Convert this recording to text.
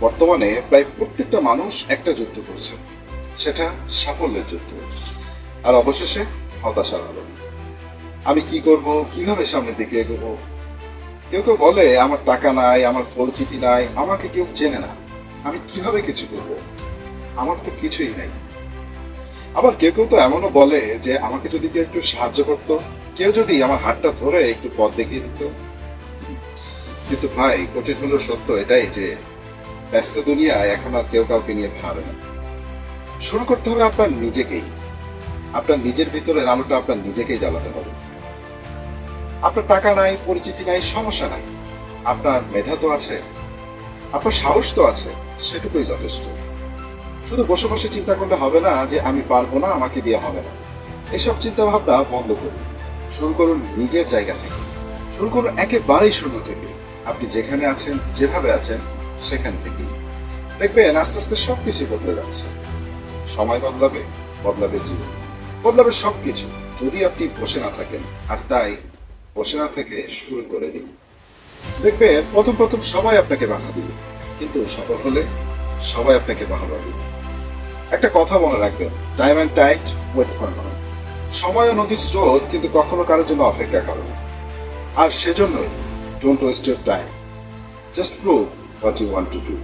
বর্তমানে প্রায় প্রত্যেকটা মানুষ একটা যুদ্ধ করছে, সেটা সাফল্যের যুদ্ধ, আর অবশেষে হতাশার আলো। আমি কি করব, কিভাবে সামনের দিকে এগোবো? কেউ কেউ বলে আমার টাকা নাই, আমার পরিচিতি নাই, আমাকে কেউ চেনে না, আমি কিভাবে কিছু করব, আমার তো কিছুই নাই। আবার কেউ কেউ তো এমনও বলে যে আমাকে যদি কেউ একটু সাহায্য করতো, কেউ যদি আমার হাতটা ধরে একটু পথ দেখিয়ে দিত। কিন্তু ভাই, কঠিন হলো সত্য এটাই যে ব্যস্ত দুনিয়ায় এখন আর কেউ কাউকে নিয়ে ভাবে না। শুরু করতে হবে আপনার নিজেকেই। আপনার নিজের ভিতরের আলোটা আপনার নিজেকেই জ্বালাতে হবে। আপনার টাকা নাই, পরিচিতি নাই, সমস্যা নাই, আপনার মেধা তো আছে, আপনার সাহস তো আছে, সেটুকুই যথেষ্ট। শুধু বসে বসে চিন্তা করলে হবে না যে আমি পারবো না, আমাকে দিয়ে হবে না। এসব চিন্তা ভাবনা বন্ধ করুন। শুরু করুন নিজের জায়গা থেকে। শুরু করুন একেবারেই শূন্য থেকে। আপনি যেখানে আছেন, যেভাবে আছেন, সেখান থেকেই দেখবেন আস্তে আস্তে সবকিছু বদলে যাচ্ছে। সময় বদলাবে, বদলাবে জীবন, বদলাবে সবকিছু, যদি আপনি বসে না থাকেন। আর তাই বসে না থেকে শুরু করে দিন। দেখবেন প্রথম প্রথম সবাই আপনাকে বাধা দিবে, কিন্তু সফল হলে সবাই আপনাকে বাহবা দিবে। একটা কথা মনে রাখবেন, time and tide wait for now. সময় ও নদীর স্রোত কিন্তু কখনো কারোর জন্য অপেক্ষা করে না। আর সেজন্যই don't waste your time, just prove what you want to do.